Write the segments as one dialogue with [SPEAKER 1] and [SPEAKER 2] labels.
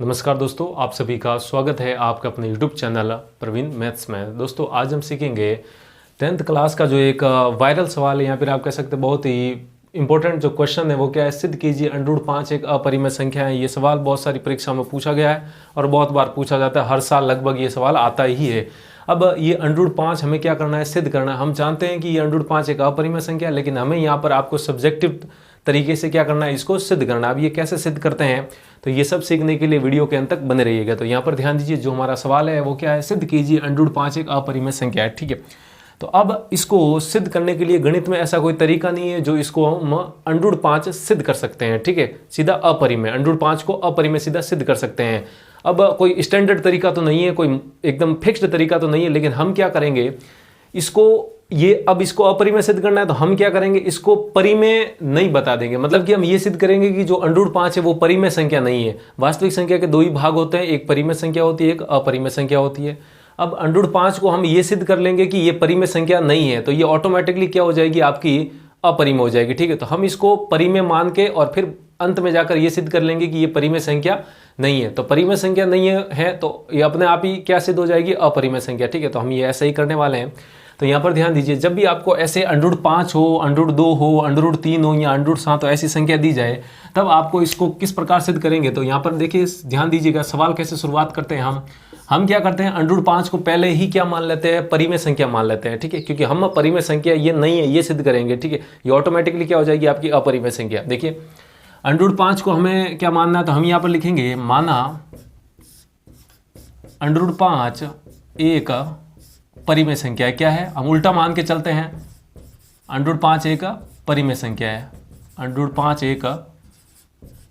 [SPEAKER 1] नमस्कार दोस्तों, आप सभी का स्वागत है आपका अपने YouTube चैनल प्रवीण मैथ्स में। दोस्तों आज हम सीखेंगे 10th क्लास का जो एक वायरल सवाल है, यहाँ पर आप कह सकते हैं बहुत ही इंपॉर्टेंट जो क्वेश्चन है वो क्या है, सिद्ध कीजिए √5 एक अपरिमेय संख्या है। ये सवाल बहुत सारी परीक्षा में पूछा गया है और बहुत बार पूछा जाता है, हर साल लगभग ये सवाल आता ही है। अब ये √5 हमें क्या करना है, सिद्ध करना है। हम जानते हैं कि ये √5 एक अपरिमेय संख्या है, लेकिन हमें यहाँ पर आपको सब्जेक्टिव तरीके से क्या करना है, इसको सिद्ध करना है। अब ये कैसे सिद्ध करते हैं, तो ये सब सीखने के लिए वीडियो के अंत तक बने रहिएगा। तो यहाँ पर ध्यान दीजिए, जो हमारा सवाल है वो क्या है, सिद्ध कीजिए √5 एक अपरिमेय संख्या है। ठीक है, तो अब इसको सिद्ध करने के लिए गणित में ऐसा कोई तरीका नहीं है जो इसको हम √5 सिद्ध कर सकते हैं। ठीक है, सीधा अपरिमेय √5 को अपरिमेय सीधा सिद्ध कर सकते हैं। अब कोई स्टैंडर्ड तरीका तो नहीं है, कोई एकदम फिक्स्ड तरीका तो नहीं है, लेकिन हम क्या करेंगे, इसको अपरिमेय सिद्ध करना है तो हम क्या करेंगे, इसको परिमेय नहीं बता देंगे। मतलब कि हम ये सिद्ध करेंगे कि जो √5 है वो परिमेय संख्या नहीं है। वास्तविक संख्या के दो ही भाग होते हैं, एक परिमेय संख्या होती है, एक अपरिमेय संख्या होती है। अब √5 को हम ये सिद्ध कर लेंगे कि ये परिमेय संख्या नहीं है, तो ये ऑटोमेटिकली क्या हो जाएगी, आपकी अपरिमेय हो जाएगी। ठीक है, तो हम इसको परिमेय मान के और फिर अंत में जाकर ये सिद्ध कर लेंगे कि ये परिमेय संख्या नहीं है। तो परिमेय संख्या नहीं है तो ये अपने आप ही क्या सिद्ध हो जाएगी, अपरिमेय संख्या। ठीक है, तो हम ये ऐसे ही करने वाले हैं। तो यहाँ पर ध्यान दीजिए, जब भी आपको ऐसे √5 हो, √2 हो, √3 हो या √7 हो ऐसी संख्या दी जाए, तब आपको इसको किस प्रकार सिद्ध करेंगे। तो यहाँ पर देखिए, ध्यान दीजिएगा, सवाल कैसे शुरुआत करते हैं हम क्या करते हैं, √5 को पहले ही क्या मान लेते हैं, परिमेय संख्या मान लेते हैं। ठीक है, क्योंकि हम परिमेय संख्या ये नहीं है ये सिद्ध करेंगे। ठीक है, ये ऑटोमेटिकली क्या हो जाएगी, आपकी अपरिमेय संख्या। देखिए, √5 को हमें क्या मानना है, तो हम यहाँ पर लिखेंगे, माना √5 एक परिमेय संख्या है। क्या है, हम उल्टा मान के चलते हैं, √5 एक परिमेय संख्या है, √5 एक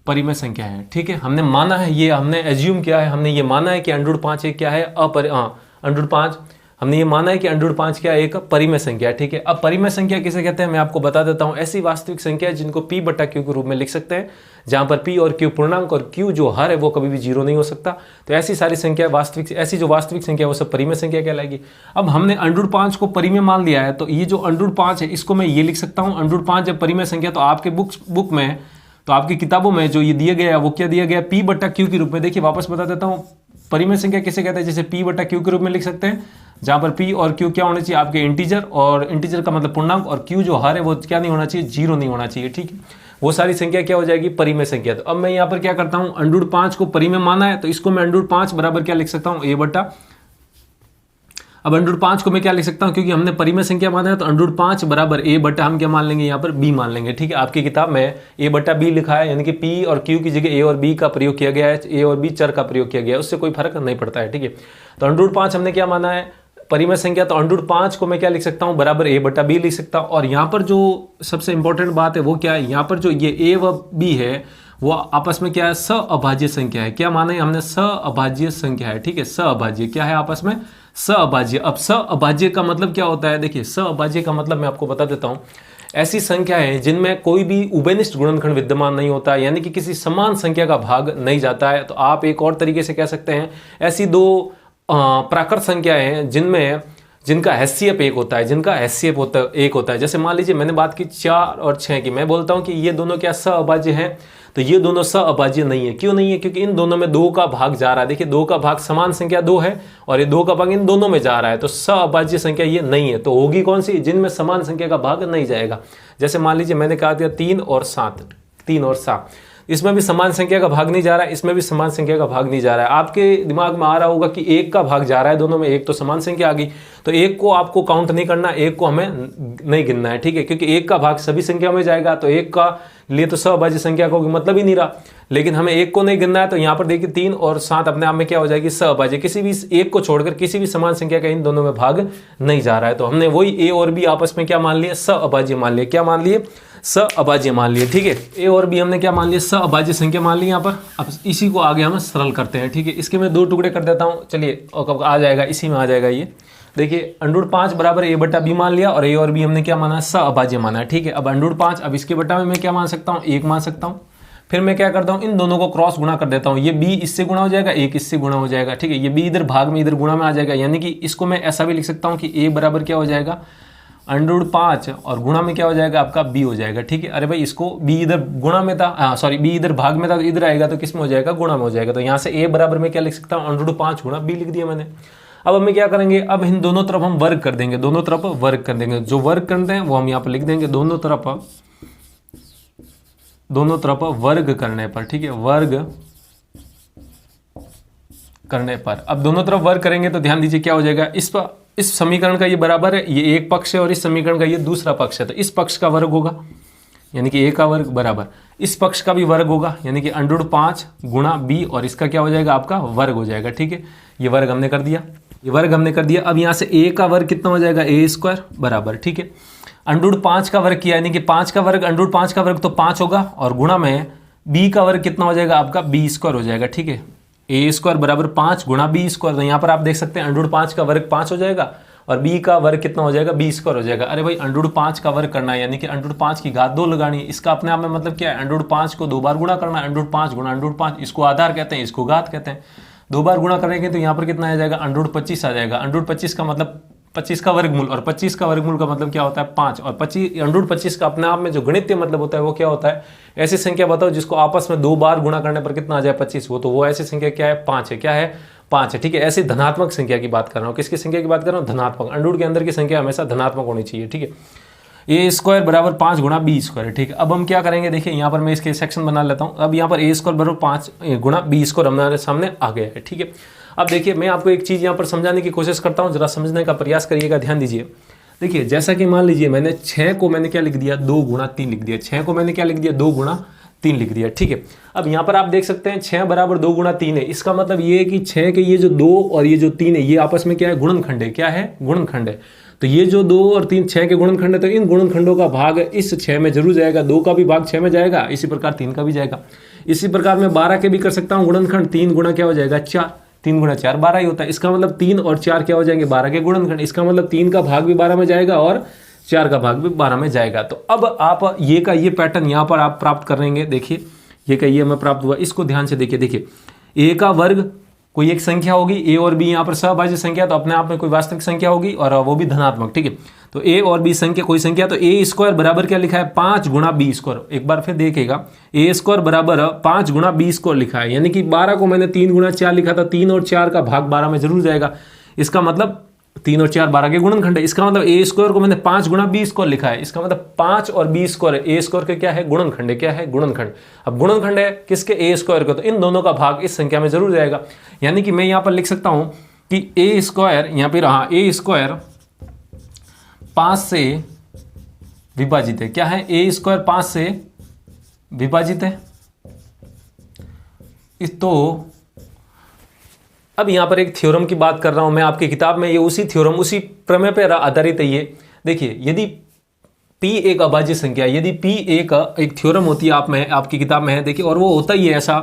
[SPEAKER 1] परिमेय संख्या है। ठीक है, हमने माना है, ये हमने एज्यूम किया है, हमने ये माना है कि √5 एक क्या है, √5 हमने ये माना है कि √5 क्या है, एक परिमेय संख्या है। ठीक है, अब परिमेय संख्या किसे कहते हैं मैं आपको बता देता हूं। ऐसी वास्तविक संख्या है जिनको P/Q के रूप में लिख सकते हैं, जहां पर P और Q पूर्णांक और Q जो हर है वो कभी भी 0 नहीं हो सकता। तो ऐसी सारी संख्या वास्तविक, ऐसी जो वास्तविक संख्या है वो सब परिमेय संख्या कहलाएगी। अब हमने √5 को परिमेय मान लिया है, तो ये जो √5 है इसको मैं ये लिख सकता हूँ, √5 जब परिमेय संख्या, तो आपके बुक में, तो आपकी किताबों में जो ये दिया गया है वो क्या दिया गया, P/Q के रूप में। देखिए वापस बता देता हूँ, परिमेय संख्या किसे कहते हैं, जैसे P/Q के रूप में लिख सकते हैं, जहां पर P और Q क्या होने चाहिए, आपके इंटीजर, और इंटीजर का मतलब पूर्णांक, और Q जो हर है वो क्या नहीं होना चाहिए, 0 नहीं होना चाहिए। ठीक है, वो सारी संख्या क्या हो जाएगी, परिमेय संख्या। तो अब मैं यहाँ पर क्या करता हूँ, √5 को परिमेय माना है तो इसको मैं √5 बराबर क्या लिख सकता हूँ, A/। अब √5 को मैं क्या लिख सकता हूं, क्योंकि हमने परिमेय संख्या माना है तो √5 बराबर A/, हम क्या मान लेंगे, यहाँ पर B मान लेंगे। ठीक है, आपकी किताब में A/B लिखा है, यानी कि P और Q की जगह A और B का प्रयोग किया गया है, A और B चर का प्रयोग किया गया है, उससे कोई फर्क नहीं पड़ता है। ठीक है, तो √5 हमने क्या माना है, परिमेय संख्या, तो √5 को मैं क्या लिख सकता हूँ, बराबर A/B लिख सकता हूँ। और यहाँ पर जो सबसे इंपॉर्टेंट बात है वो क्या है, यहाँ पर जो ये A व B है वो आपस में क्या है, सअभाज्य संख्या है। क्या माना है हमने, सअभाज्य संख्या है। ठीक है, सअभाज्य क्या है, आपस में सअभाज्य। अब सअभाज्य का मतलब क्या होता है, देखिए सअभाज्य का मतलब मैं आपको बता देता हूं, ऐसी संख्या है जिनमें कोई भी उभयनिष्ठ गुणनखंड विद्यमान नहीं होता, यानी कि किसी समान संख्या का भाग नहीं जाता है। तो आप एक और तरीके से कह सकते हैं, ऐसी दो प्राकृत संख्याएं हैं जिनका हैसियत एक होता है, एक होता है। जैसे मान लीजिए मैंने बात की 4 और 6 की, मैं बोलता हूं कि ये दोनों क्या सअभाज्य हैं, तो ये दोनों सअभाज्य नहीं है। क्यों नहीं है, क्योंकि इन दोनों में 2 का भाग जा रहा है। देखिए 2 का भाग, समान संख्या 2 है और ये 2 का भाग इन दोनों में जा रहा है, तो सअभाज्य संख्या ये नहीं है। तो होगी कौन सी, जिनमें समान संख्या का भाग नहीं जाएगा। जैसे मान लीजिए मैंने कहा था 3 और 7, इसमें भी समान संख्या का भाग नहीं जा रहा है, इसमें भी समान संख्या का भाग नहीं जा रहा है। आपके दिमाग में आ रहा होगा कि 1 का भाग जा रहा है दोनों में, एक तो समान संख्या आ गई, तो 1 को आपको काउंट नहीं करना, 1 को हमें नहीं गिनना है। ठीक है, क्योंकि 1 का भाग सभी संख्या में जाएगा, तो 1 का लिए तो सअभाज्य संख्या का मतलब ही नहीं रहा। लेकिन हमें 1 को नहीं गिनना है, तो यहाँ पर देखिए 3 और 7 अपने आप में क्या हो जाएगी, सअभाज्य। किसी भी 1 को छोड़कर किसी भी समान संख्या का इन दोनों में भाग नहीं जा रहा है। तो हमने वही A और B आपस में क्या मान लिए, सअभाज्य मान लिए। क्या मान लिए, सअभाज्य मान लिए। ठीक है, A और B हमने क्या मान लिए, सअभाज्य संख्या मान ली यहाँ पर। अब इसी को आगे हम सरल करते हैं। ठीक है, इसके मैं 2 टुकड़े कर देता हूँ, चलिए और आ जाएगा, इसी में आ जाएगा ये। देखिए √5 बराबर A/B मान लिया, और A और B हमने क्या माना, सअभाज्य माना है। ठीक है, अब √5, अब इसके बटा में मैं क्या मान सकता हूँ, 1 मान सकता हूँ। फिर मैं क्या करता हूँ, इन दोनों को क्रॉस गुणा कर देता हूँ, ये B इससे गुणा हो जाएगा, 1 इससे गुणा हो जाएगा। ठीक है, ये B इधर भाग में इधर गुणा में आ जाएगा, यानी कि इसको मैं ऐसा भी लिख सकता हूँ कि A बराबर क्या हो जाएगा, √5 और गुणा में क्या हो जाएगा आपका b हो जाएगा। ठीक है, अरे भाई इसको b इधर गुणा में था, हाँ सॉरी b इधर भाग में था, तो इधर आएगा तो किस में हो जाएगा, गुणा में हो जाएगा। तो यहाँ से a बराबर में क्या लिख सकता हूँ, √5 गुणा b लिख दिया मैंने। अब हमें क्या करेंगे, अब इन दोनों तरफ हम वर्ग कर देंगे, दोनों तरफ वर्ग कर देंगे। जो वर्ग करते हैं वो हम यहाँ पर लिख देंगे, दोनों तरफ वर्ग करने पर। ठीक है, वर्ग करने पर अब दोनों तरफ वर्ग करेंगे तो ध्यान दीजिए क्या हो जाएगा, इस समीकरण का ये बराबर है, ये एक पक्ष है और इस समीकरण का ये दूसरा पक्ष है, तो इस पक्ष का वर्ग होगा यानी कि a का वर्ग बराबर इस पक्ष का भी वर्ग होगा यानी कि √5 गुणा b और इसका क्या हो जाएगा आपका वर्ग हो जाएगा। ठीक है, ये वर्ग हमने कर दिया, ये वर्ग हमने कर दिया। अब यहाँ से a का वर्ग कितना हो जाएगा, a² बराबर। ठीक है, √5 का वर्ग किया यानी कि 5 का वर्ग, √5 का वर्ग तो 5 होगा और गुणा में b का वर्ग कितना हो जाएगा आपका b² हो जाएगा। ठीक है, a² बराबर 5 गुणा b²। तो यहाँ पर आप देख सकते हैं √5 का वर्ग 5 हो जाएगा और b का वर्ग कितना हो जाएगा, b² हो जाएगा। अरे भाई √5 का वर्ग करना है यानी कि √5 की घात 2 लगानी है, इसका अपने आप में मतलब क्या है, √5 को 2 बार गुणा करना है, √5 गुणा √5, इसको आधार कहते हैं, इसको घात कहते हैं। 2 बार गुणा करेंगे तो यहाँ पर कितना आ जाएगा, √25 आ जाएगा। √25 का मतलब 25 का वर्गमूल और 25 का वर्गमूल का मतलब क्या होता है, 5 और 25 का अपने आप में जो गणितीय मतलब होता है वो क्या होता है, ऐसी संख्या बताओ जिसको आपस में 2 बार गुणा करने पर कितना आ जाए 25, वो ऐसी संख्या क्या है, 5 है। क्या है, 5 है। ठीक है, ऐसी धनात्मक संख्या की बात कर रहा हूँ। किसकी संख्या की बात कर रहा हूँ, धनात्मक। अंडूर के अंदर की संख्या हमेशा धनात्मक होनी चाहिए। ठीक है, a² बराबर 5 गुणा b²। ठीक है, अब हम क्या करेंगे, देखिए यहाँ पर मैं इसके सेक्शन बना लेता हूँ। अब यहाँ पर a² बराबर 5 गुणा b² हमारे सामने आ गया है। ठीक है, अब देखिए मैं आपको एक चीज़ यहाँ पर समझाने की कोशिश करता हूँ, जरा समझने का प्रयास करिएगा, ध्यान दीजिए। देखिए जैसा कि मान लीजिए मैंने 6 को मैंने क्या लिख दिया, 2 गुणा 3 लिख दिया। 6 को मैंने क्या लिख दिया, 2 गुणा 3 लिख दिया। ठीक है, अब यहाँ पर आप देख सकते हैं 6 बराबर 2 गुणा 3 है। इसका मतलब ये है कि 6 के ये जो 2 और ये जो 3 है ये आपस में क्या है, गुणनखंड है। क्या है, गुणनखंड है। तो ये जो 2 और 3 6 के गुणनखंड है, तो इन गुणनखंडों का भाग इस 6 में जरूर जाएगा। 2 का भी भाग 6 में जाएगा, इसी प्रकार 3 का भी जाएगा। इसी प्रकार मैं 12 के भी कर सकता हूँ गुणनखंड। 3 गुणा क्या हो जाएगा, 4। 3 गुणा 4 12 ही होता है। इसका मतलब 3 और 4 क्या हो जाएंगे, 12 के गुणनखंड। इसका मतलब 3 का भाग भी 12 में जाएगा और 4 का भाग भी 12 में जाएगा। तो अब आप ये का ये पैटर्न यहाँ पर आप प्राप्त करेंगे। देखिए ये का ये हमें प्राप्त हुआ, इसको ध्यान से देखिए। देखिए a का वर्ग कोई एक संख्या होगी, a और b यहाँ पर सहभाज्य संख्या, तो अपने आप में कोई वास्तविक संख्या होगी और वो भी धनात्मक। ठीक है, तो a और b संख्या कोई संख्या, तो a² बराबर क्या लिखा है, 5 गुणा b²। एक बार फिर देखिएगा, a² बराबर 5 गुणा b² लिखा है यानी कि 12 को मैंने 3 गुणा 4 लिखा था। 3 और 4 का भाग 12 में जरूर जाएगा। इसका मतलब 3 और 4 12 के गुणनखंड है। इसका मतलब a² को मैंने 5 गुणा b² लिखा है। इसका मतलब 5 और b² है, a² के क्या है, गुणनखंड है। क्या है, गुणनखंड। अब गुणनखंड है किसके, a² के, तो इन दोनों का भाग इस संख्या में जरूर जाएगा। यानी कि मैं यहाँ पर लिख सकता हूँ कि a² यहाँ पे रहा, a² 5 से विभाजित है। क्या है, a² 5 से विभाजित है। तो अब यहाँ पर एक थ्योरम की बात कर रहा हूं मैं आपकी किताब में, ये उसी थ्योरम उसी प्रमेय पर आधारित है। ये देखिए, यदि p एक अभाज्य संख्या, यदि p एक थ्योरम होती है आपकी किताब में है, देखिए, और वो होता ही है ऐसा,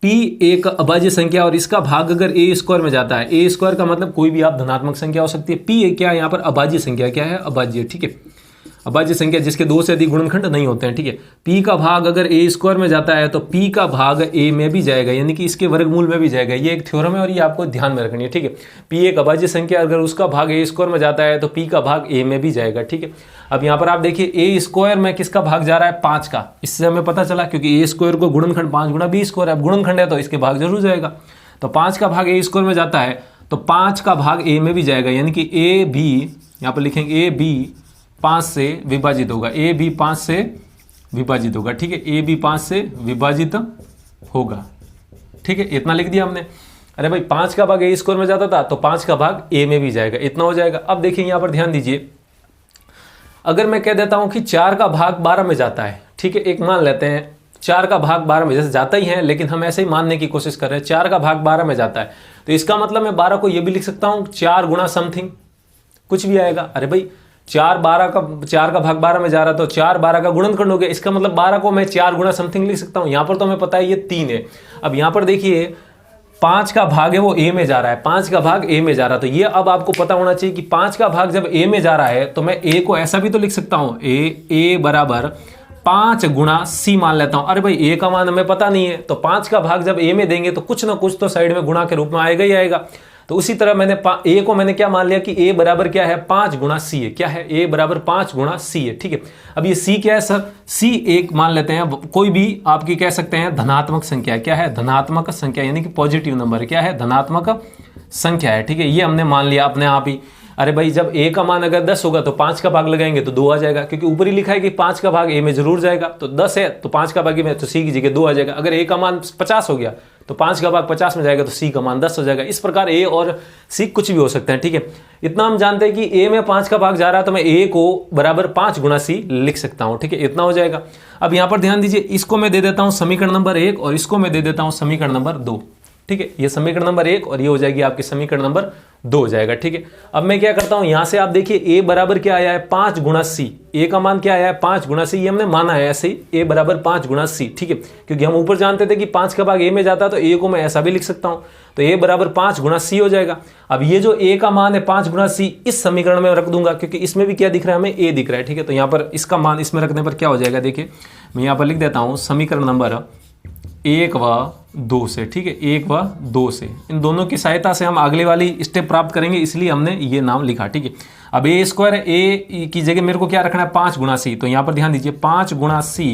[SPEAKER 1] p एक अभाज्य संख्या और इसका भाग अगर a² में जाता है, a² का मतलब कोई भी आप धनात्मक संख्या हो सकती है। p क्या है यहाँ पर, अभाज्य संख्या। क्या है, अभाज्य। ठीक है, अभाज्य संख्या जिसके 2 से अधिक गुणनखंड नहीं होते हैं। ठीक है, p का भाग अगर a² में जाता है तो p का भाग a में भी जाएगा यानी कि इसके वर्गमूल में भी जाएगा। ये एक थ्योरम है और ये आपको ध्यान में रखनी है। ठीक है, p एक अभाज्य संख्या अगर उसका भाग a² में जाता है तो p का भाग a में भी जाएगा। ठीक है, अब यहाँ पर आप देखिए a² में किसका भाग जा रहा है, 5 का। इससे हमें पता चला क्योंकि a² को गुणनखंड 5 गुणा b² है। अब गुणनखंड है तो इसके भाग जरूर जाएगा। तो 5 का भाग a² में जाता है तो 5 का भाग a में भी जाएगा यानी कि a भी यहाँ पर लिखेंगे, a भी 5 से विभाजित होगा। a भी 5 से विभाजित होगा। ठीक है, a भी 5 से विभाजित होगा। ठीक है, इतना लिख दिया हमने। अरे भाई 5 का भाग a² में जाता था तो 5 का भाग a में भी जाएगा, इतना हो जाएगा। अब देखिए यहाँ पर ध्यान दीजिए, अगर मैं कह देता हूं कि 4 का भाग 12 में जाता है। ठीक है, एक मान लेते हैं 4 का भाग 12 में, जैसे जाता ही है लेकिन हम ऐसे ही मानने की कोशिश कर रहे हैं 4 का भाग 12 में जाता है, तो इसका मतलब मैं 12 को ये भी लिख सकता हूं 4 गुणा समथिंग, कुछ भी आएगा। अरे भाई 4 का भाग 12 में जा रहा तो 4 12 का गुणनखंड हो गया। इसका मतलब 12 को मैं 4 गुणा समथिंग लिख सकता हूं। यहां पर तो हमें पता है ये 3 है। अब यहां पर देखिए 5 का भाग है वो a में जा रहा है, 5 का भाग a में जा रहा है, तो ये अब आपको पता होना चाहिए कि 5 का भाग जब a में जा रहा है तो मैं a को ऐसा भी तो लिख सकता हूं, a बराबर 5 गुणा c मान लेता हूं। अरे भाई a का मान हमें पता नहीं है तो 5 का भाग जब a में देंगे तो कुछ ना कुछ तो साइड में गुणा के रूप में आएगा ही आएगा। तो उसी तरह मैंने a को मैंने क्या मान लिया कि a बराबर क्या है 5 गुणा c है। क्या है? a बराबर 5 गुणा c है। ठीक है, अब ये c क्या है सर? c एक मान लेते हैं, कोई भी आपकी कह सकते हैं धनात्मक संख्या। क्या है? धनात्मक संख्या, यानी कि पॉजिटिव नंबर। क्या है? धनात्मक संख्या है। ठीक है, ये हमने मान लिया अपने आप ही। अरे भाई जब a का मान अगर 10 होगा तो 5 का भाग लगाएंगे तो 2 आ जाएगा, क्योंकि ऊपर ही लिखा है कि 5 का भाग a में जरूर जाएगा। तो 10 है तो 5 का भाग a में, तो c की जगह 2 आ जाएगा। अगर a का मान 50 हो गया तो 5 का भाग 50 में जाएगा तो c का मान 10 हो जाएगा। इस प्रकार a और c कुछ भी हो सकते हैं। ठीक है, इतना हम जानते हैं कि a में 5 का भाग जा रहा है तो मैं a को बराबर 5 गुणा c लिख सकता हूं। ठीक है, इतना हो जाएगा। अब यहां पर ध्यान दीजिए, इसको मैं दे देता हूं समीकरण नंबर 1 और इसको मैं दे देता हूं समीकरण नंबर 2। ठीक है, ये समीकरण नंबर 1 और ये हो जाएगी आपकी समीकरण नंबर 2 हो जाएगा। ठीक है, अब मैं क्या करता हूं, यहां से आप देखिए a बराबर क्या आया है 5 गुणा c। a का मान क्या आया है 5 गुणा c, ये हमने माना है ऐसे ही, a बराबर 5 गुणा c। ठीक है, क्योंकि हम ऊपर जानते थे कि 5 का भाग a में जाता है तो a को मैं ऐसा भी लिख सकता हूं, तो a बराबर 5 गुणा c हो जाएगा। अब ये जो a का मान है 5 गुणा c इस समीकरण में रख दूंगा, क्योंकि इसमें भी क्या दिख रहा है हमें, a दिख रहा है। ठीक है, तो यहाँ पर इसका मान इसमें रखने पर क्या हो जाएगा, देखिए मैं यहाँ पर लिख देता हूँ समीकरण नंबर 1 व 2 से। ठीक है, 1 व 2 से, इन दोनों की सहायता से हम अगले वाली स्टेप प्राप्त करेंगे, इसलिए हमने ये नाम लिखा। ठीक है, अब a स्क्वायर, a की जगह मेरे को क्या रखना है 5 गुणा c। तो यहाँ पर ध्यान दीजिए 5 गुणा c,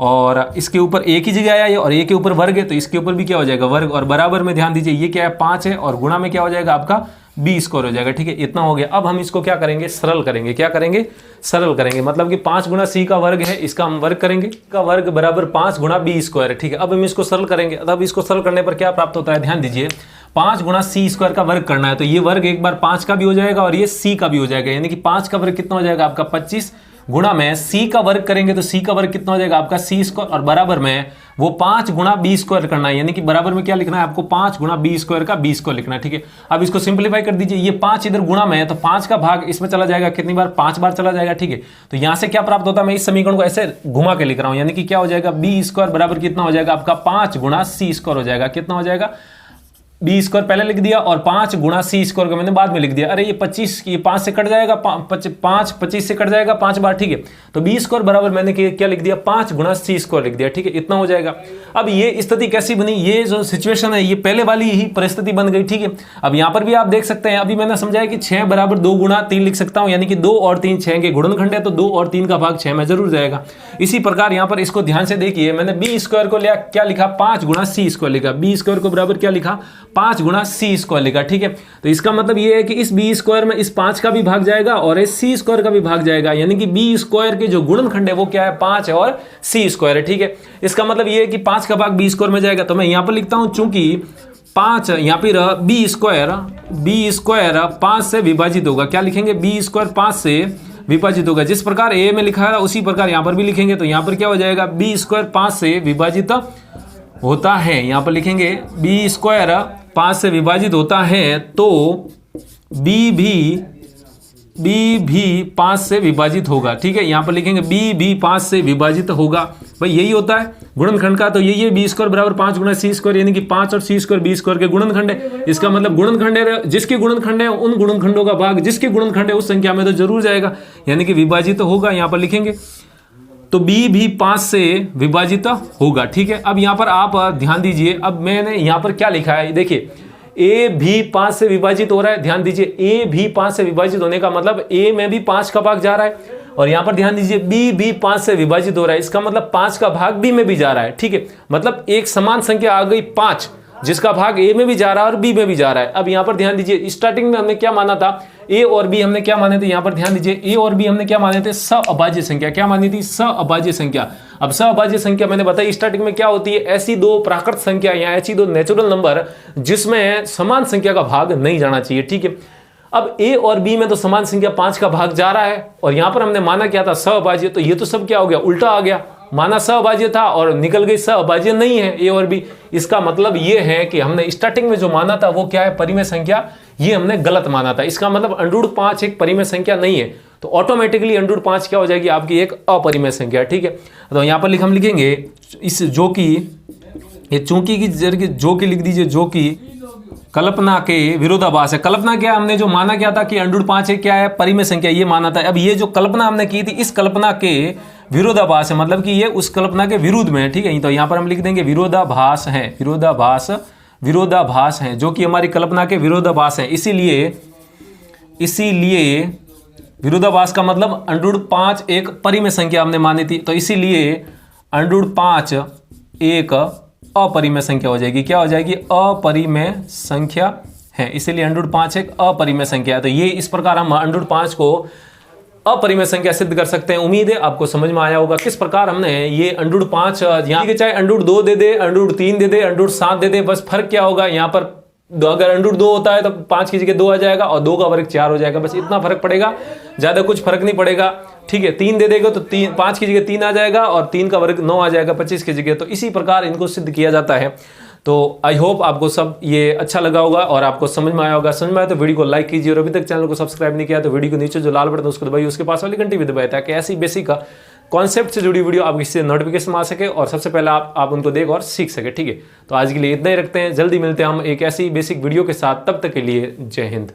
[SPEAKER 1] और इसके ऊपर a की जगह आया ये, और a के ऊपर वर्ग है तो इसके ऊपर भी क्या हो जाएगा वर्ग, और बराबर में ध्यान दीजिए ये क्या है 5 है, और गुणा में क्या हो जाएगा आपका b स्क्वायर हो जाएगा। ठीक है, इतना हो गया। अब हम इसको क्या करेंगे, सरल करेंगे। क्या करेंगे? सरल करेंगे। मतलब कि 5 गुणा c का वर्ग है, इसका हम वर्ग करेंगे, का वर्ग बराबर 5 गुणा b स्क्वायर है। ठीक है, अब हम इसको सरल करेंगे। अब इसको सरल करने पर क्या प्राप्त होता है, ध्यान दीजिए 5 गुणा c स्क्वायर का वर्ग करना है तो ये वर्ग एक बार 5 का भी हो जाएगा और ये c का भी हो जाएगा, यानी कि 5 का वर्ग कितना हो जाएगा आपका 25, गुणा में c का वर्ग करेंगे तो c का वर्ग कितना हो जाएगा आपका c स्क्वायर, और बराबर में वो 5 गुणा b स्क्वायर करना है, यानी कि बराबर में क्या लिखना है आपको 5 गुणा b स्क्वायर का b स्क्वायर लिखना है। ठीक है, अब इसको सिंपलीफाई कर दीजिए, ये 5 इधर गुणा में है तो 5 का भाग इसमें चला जाएगा, कितनी बार 5 बार चला जाएगा। ठीक है, तो यहां से क्या प्राप्त होता है, मैं इस समीकरण को ऐसे घुमा के लिख रहा हूं, यानी कि क्या हो जाएगा b स्क्वायर बराबर कितना हो जाएगा आपका 5 गुणा c स्क्वायर हो जाएगा। कितना हो जाएगा, बी स्क्वायर पहले लिख दिया और 5 गुणा सी स्क्वायर को मैंने बाद में लिख दिया। अरे ये 25, ये 5 से कट जाएगा, 25 से कट जाएगा 5 बार। ठीक है, तो बी स्क्वायर बराबर मैंने क्या लिख दिया 5 गुणा सी स्क्वायर लिख दिया। ठीक है, इतना हो जाएगा। अब ये स्थिति कैसी बनी, ये जो सिचुएशन है ये पहले वाली ही परिस्थिति बन गई। ठीक है, अब यहां पर भी आप देख सकते हैं, अभी मैंने समझाया कि 6 बराबर 2 गुणा 3 लिख सकता हूं, यानी कि 2 और 3 6 के गुणनखंड है तो 2 और 3 का भाग 6 में जरूर जाएगा। इसी प्रकार यहां पर इसको ध्यान से देखिए, मैंने बी स्क्वायर को लिया, क्या लिखा 5 गुणा सी स्क्वायर लिखा, बी स्क्वायर को बराबर क्या लिखा 5 गुणा सी स्क्वायर लिखा। ठीक है, तो इसका मतलब ये है कि इस बी स्क्वायर में इस 5 का भी भाग जाएगा और इस सी स्क्वायर का भी भाग जाएगा, यानी कि बी स्क्वायर के जो गुणनखंड है वो क्या है 5 है और सी स्क्वायर है। ठीक है, इसका मतलब ये है कि 5 का भाग बी स्क्वायर में जाएगा, तो मैं यहां पर लिखता हूं चूंकि 5 यहां पर बी स्क्वायर 5 से विभाजित होगा। क्या लिखेंगे, बी स्क्वायर 5 से विभाजित होगा। जिस प्रकार ए में लिखा है उसी प्रकार यहां पर भी लिखेंगे, तो यहां पर क्या हो जाएगा बी स्क्वायर 5 से विभाजित होता है, यहां पर लिखेंगे बी स्क्वायर 5 से विभाजित होता है तो बी भी 5 से विभाजित होगा। ठीक है, यहां पर लिखेंगे बी भी 5 से विभाजित होगा। भाई यही होता है गुणनखंड का, तो यही है बी स्क्वायर बराबर 5 गुणा सी स्क्वायर, यानी कि 5 और सी स्क्वायर बी स्क्वायर के गुणनखंड है। इसका मतलब गुणनखंड है, जिसके गुणनखंड है उन गुणनखंडों का भाग जिसके गुणनखंड है उस संख्या में तो जरूर जाएगा, यानी कि विभाजित होगा। यहां पर लिखेंगे तो b भी 5 से विभाजित होगा। ठीक है, अब यहां पर आप ध्यान दीजिए, अब मैंने यहां पर क्या लिखा है देखिए, a भी 5 से विभाजित हो रहा है। ध्यान दीजिए a भी 5 से विभाजित होने का मतलब a में भी 5 का भाग जा रहा है, और यहां पर ध्यान दीजिए b भी 5 से विभाजित हो रहा है, इसका मतलब 5 का भाग b में भी जा रहा है। ठीक है, मतलब एक समान संख्या आ गई 5, जिसका भाग a में भी जा रहा है और b में भी जा रहा है। अब यहां पर ध्यान दीजिए, स्टार्टिंग में हमने क्या माना था, a और b हमने क्या माने थे, यहां पर ध्यान दीजिए a और b हमने क्या माने थे, सहअभाज्य संख्या। क्या मानी थी, सहअभाज्य संख्या। अब सहअभाज्य संख्या मैंने बताई स्टार्टिंग में क्या होती है, ऐसी दो प्राकृत संख्या या ऐसी दो नेचुरल नंबर जिसमें समान संख्या का भाग नहीं जाना चाहिए। ठीक है, अब a और b में तो समान संख्या 5 का भाग जा रहा है, और यहां पर हमने माना क्या था, सहअभाज्य, तो ये तो सब क्या हो गया, उल्टा आ गया। माना सहअभाज्य था और निकल गई सहअभाज्य नहीं है a और b। इसका मतलब ये है कि हमने स्टार्टिंग में जो माना था वो क्या है, परिमेय संख्या, ये हमने गलत माना था। इसका मतलब √5 एक परिमेय संख्या नहीं है, तो ऑटोमेटिकली √5 क्या हो जाएगी आपकी एक अपरिमेय संख्या। ठीक है, तो यहां पर हम लिखेंगे इस जो की, ये चूंकि की जरिए जो की लिख दीजिए, जो की कल्पना के विरोधाभास है। कल्पना क्या, हमने जो माना क्या था कि √5 है क्या है, परिमेय संख्या, ये माना था। अब ये जो कल्पना हमने की थी, इस कल्पना के विरोधाभास है, मतलब कि ये उस कल्पना के विरुद्ध में है। ठीक है, तो यहां पर हम लिख देंगे विरोधाभास है, विरोधाभास हैं, जो कि हमारी कल्पना के विरोधाभास हैं। इसीलिए विरोधाभास का मतलब √5 एक परिमेय संख्या हमने मानी थी, तो इसीलिए √5 एक अपरिमेय संख्या हो जाएगी। क्या हो जाएगी? अपरिमेय संख्या है, इसीलिए √5 एक अपरिमेय संख्या है। तो ये इस प्रकार हम √5 को अपरिमेय संख्या सिद्ध कर सकते हैं। उम्मीद है आपको समझ में आया होगा किस प्रकार हमने ये √5 यहाँ के चाहे √2 दे दे, √3 दे दे, √7 दे दे, बस फर्क क्या होगा यहाँ पर अगर √2 होता है तो 5 की जगह 2 आ जाएगा और 2 का वर्ग 4 हो जाएगा, बस इतना फर्क पड़ेगा, ज्यादा कुछ फर्क नहीं पड़ेगा। ठीक है, 3 दे देगा तो 5 की जगह 3 आ जाएगा और 3 का वर्ग 9 आ जाएगा 25 की जगह। तो इसी प्रकार इनको सिद्ध किया जाता है। तो आई होप आपको सब ये अच्छा लगा होगा और आपको समझ में आया होगा। समझ में आया तो वीडियो को लाइक कीजिए और अभी तक चैनल को सब्सक्राइब नहीं किया तो वीडियो को नीचे जो लाल बटन उसको दबाइए, उसके पास वाली घंटी भी दबाइए ताकि ऐसी बेसिक का कॉन्सेप्ट से जुड़ी वीडियो आपको इससे नोटिफिकेशन आ सके और सबसे पहले आप उनको देख और सीख सके। ठीक है, तो आज के लिए इतना ही रखते हैं, जल्दी मिलते हैं हम एक ऐसी बेसिक वीडियो के साथ। तब तक के लिए जय हिंद।